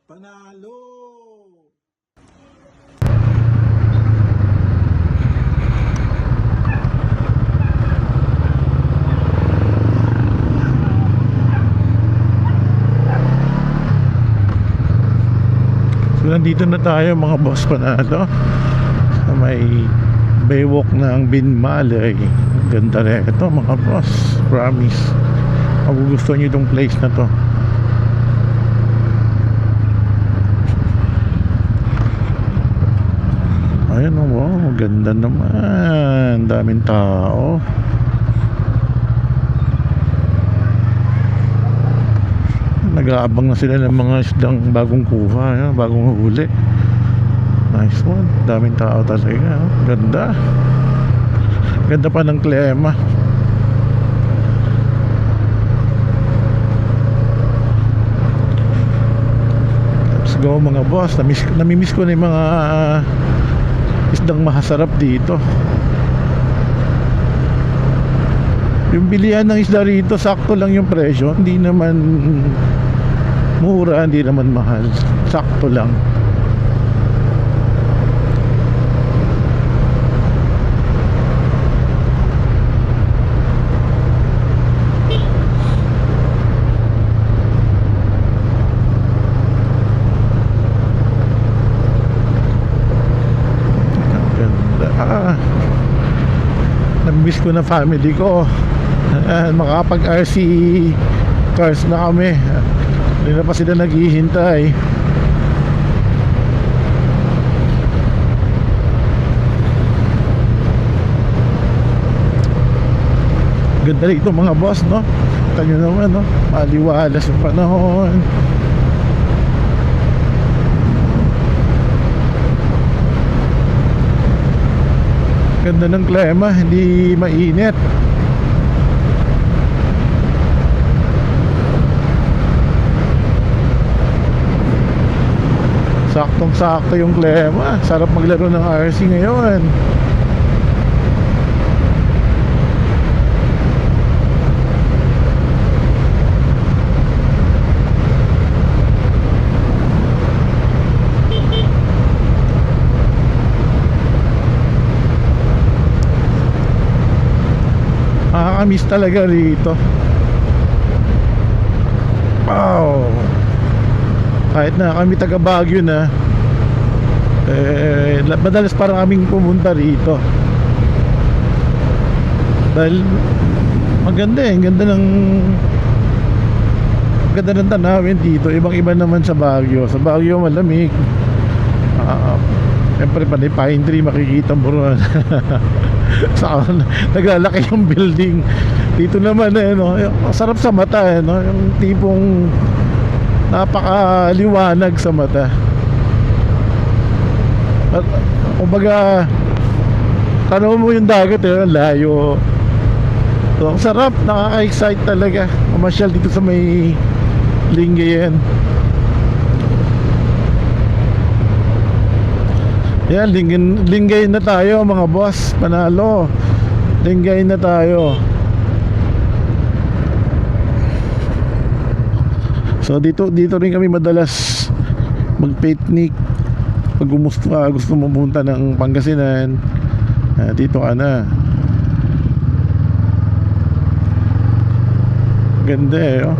Panalo! So nandito na tayo mga boss, Panalo, sa may baywalk ng Binmalay. Ganda rin ito mga boss, promise magugustuhan nyo itong place na to. Ayan, oh, wow, ganda naman, daming tao. Nag-aabang na sila ng mga isdang bagong kuha, bagong huli. Nice one, daming tao talaga, oh. Ganda. Ganda pa ng klima. Let's go mga boss. Namimiss ko na yung mga isdang mahasarap dito. Yung bilihan ng isda rito, sakto lang yung presyo. Hindi naman mura, hindi naman mahal. Sakto lang. Namiss ko na family ko. Makapag RC cars na kami. Hindi na pa sila naghihintay. Ganda rito mga boss, no? Kita nyo naman, no? Maliwalas yung panahon. Ganda ng klima, hindi mainit. Saktong sakto yung klima. Sarap maglaro ng RC ngayon. Nakakamiss talaga rito. Wow. Kahit na kami taga Baguio na, madalas parang kaming pumunta rito. Dahil maganda ganda ng tanawin dito. Ibang iba naman sa Baguio. Sa Baguio malamig. Siyempre pa may pine tree makikita mo ron. Saka naglalaki yung building. Dito naman no, sarap sa mata no? Yung tipong napakaliwanag sa mata. At kumbaga tanaw mo yung dagat layo. So, ang sarap, nakaka-excite talaga mamasyal dito sa may Lingayen. Yan, Lingayen na tayo mga boss, Panalo. Lingayen na tayo. So dito rin kami madalas mag-picnic pag gusto mo pumunta ng Pangasinan. Dito ka na. Ganda oh.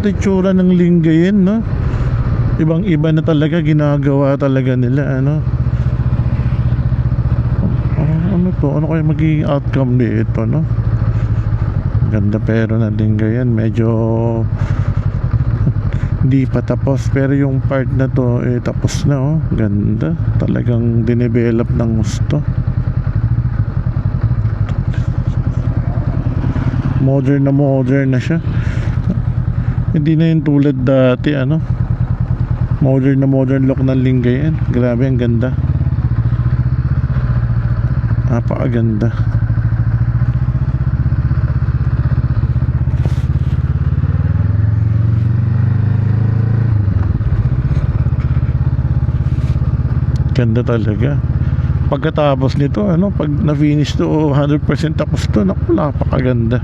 Ito yung tsura ng Lingayen, no? Ibang iba na talaga, ginagawa talaga nila, ano? Ano to? Ano kaya magiging outcome dito, no? Ganda pero ng Lingayen, medyo hindi pa tapos, pero yung part na to tapos na, oh. Ganda, talagang dinevelop ng gusto. Modern na siya. Hindi na yung tulad dati, ano? Modern look ng Lingayen. Grabe, ang ganda. Napakaganda. Ganda talaga. Pagkatapos nito, pag na-finish to 100% tapos to, naku, napakaganda.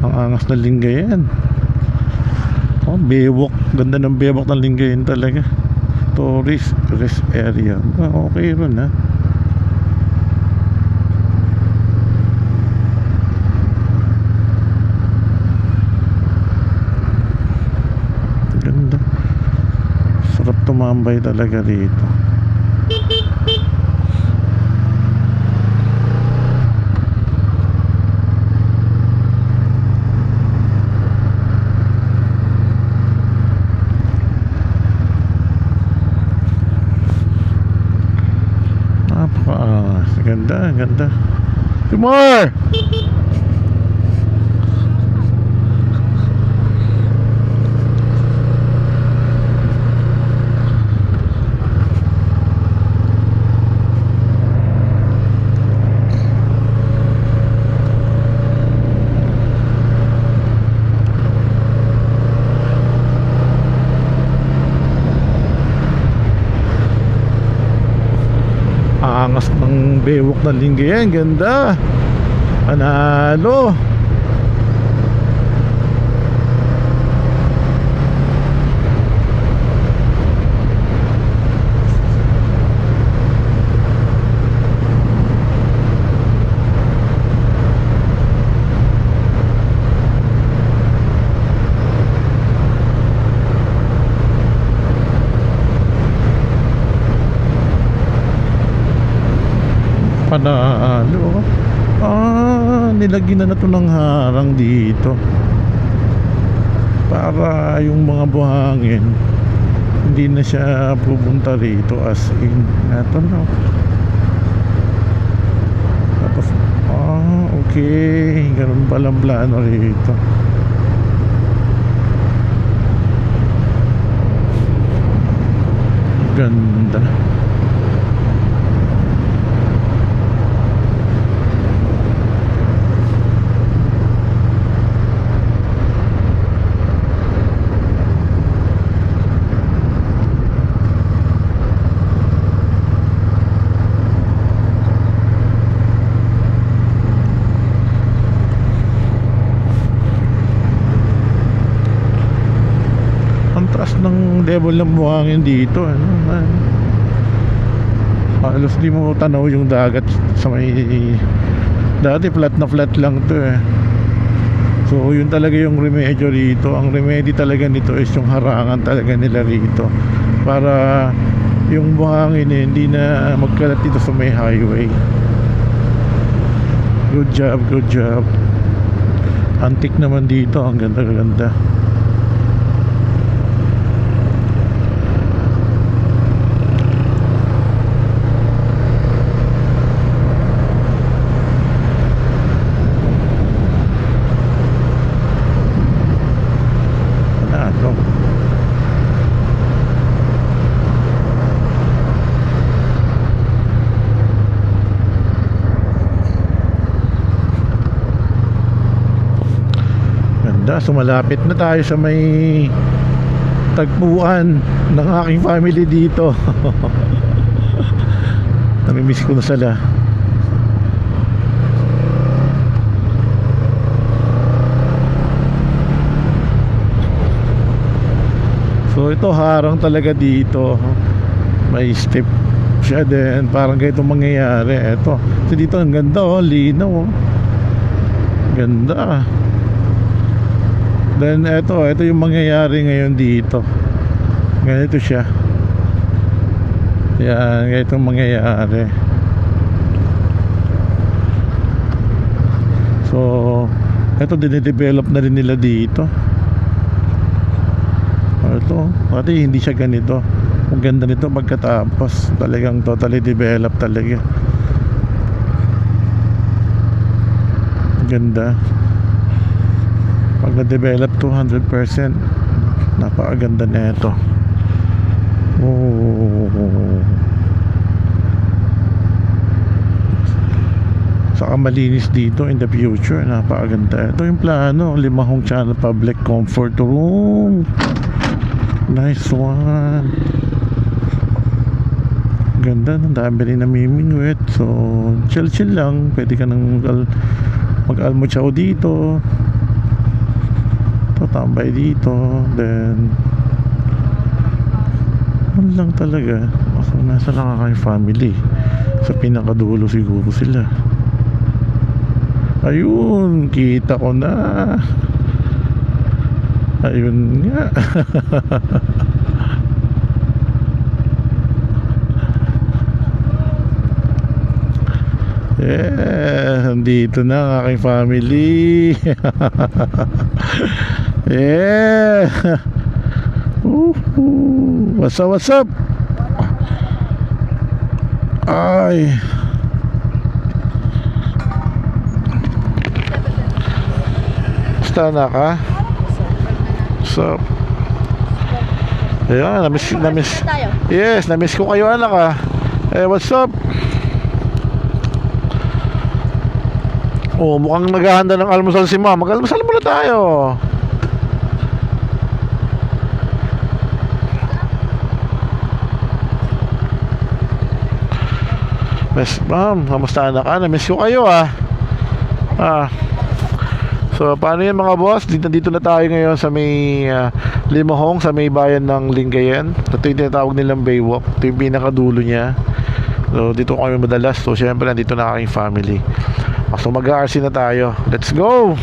Ang angas na Lingayen. Oh, Bewok. Ganda ng Bewok ng Lingayen talaga. Tourist rest area. Okay ron, ha. Ganda. Sarap tumambay talaga dito. Ganda, ganda. Timor! Angas ng Bewok ng Lingayen. Ganda. Panalo. Panalo. Nilagyan na to ng harang dito para yung mga buhangin hindi na siya pupunta rito, as in eto, no. Tapos okay, ganun palang plano rito. Ganda. Taas ng level ng buhangin dito, halos di mo tanaw yung dagat sa may, dati flat na flat lang to, so yun talaga yung remedyo rito. Ang remedy talaga nito is yung harangan talaga nila rito para yung buhangin hindi na magkalat dito sa may highway. Good job, good job. Antique naman dito, ang ganda-ganda. So malapit na tayo sa may tagpuan ng aking family dito. Namimiss ko na sila. So ito, harang talaga dito. May step siya din. Parang ganito mangyayari. Ito. So dito ang ganda, linaw. Ganda. Then ito yung mangyayari ngayon dito. Ganito siya. Yan, ganito mangyayari. So ito, dinidevelop na rin nila dito. Ito, pati hindi siya ganito. Ang ganda nito pagkatapos. Talagang totally developed talaga. Ganda. Pag na-develop 200%, napakaganda na ito. Saka malinis dito in the future. Napakaganda. Ito yung plano, 5 channel public comfort room. Nice one. Ganda, ang dami rin namimingwit. So, chill lang. Pwede ka nang mag-almuchaw dito. Tambay dito. Then ano lang talaga. Ako nasa lang ang family. Sa pinakadulo siguro sila. Ayun, kita ko na. Ayun nga. Yeah, nandito na ang aking family. Yeah. What's up? Ay. Basta na ka? What's up? Ayan, namiss. Yes, namiss ko kayo anak ah. Eh, what's up? Oh, mukhang naghahanda ng almusal si ma'am. Mag-almusal muna tayo. Miss ma'am, kamusta na ka? Namiss ko kayo ah. So paano yan mga boss? Dito na tayo ngayon sa may Limahong, sa may bayan ng Lingayen. Ito yung tinatawag nilang Baywalk. Ito yung pinakadulo niya. So dito kami madalas. So syempre nandito na aking family. So mag-RC na tayo. Let's go!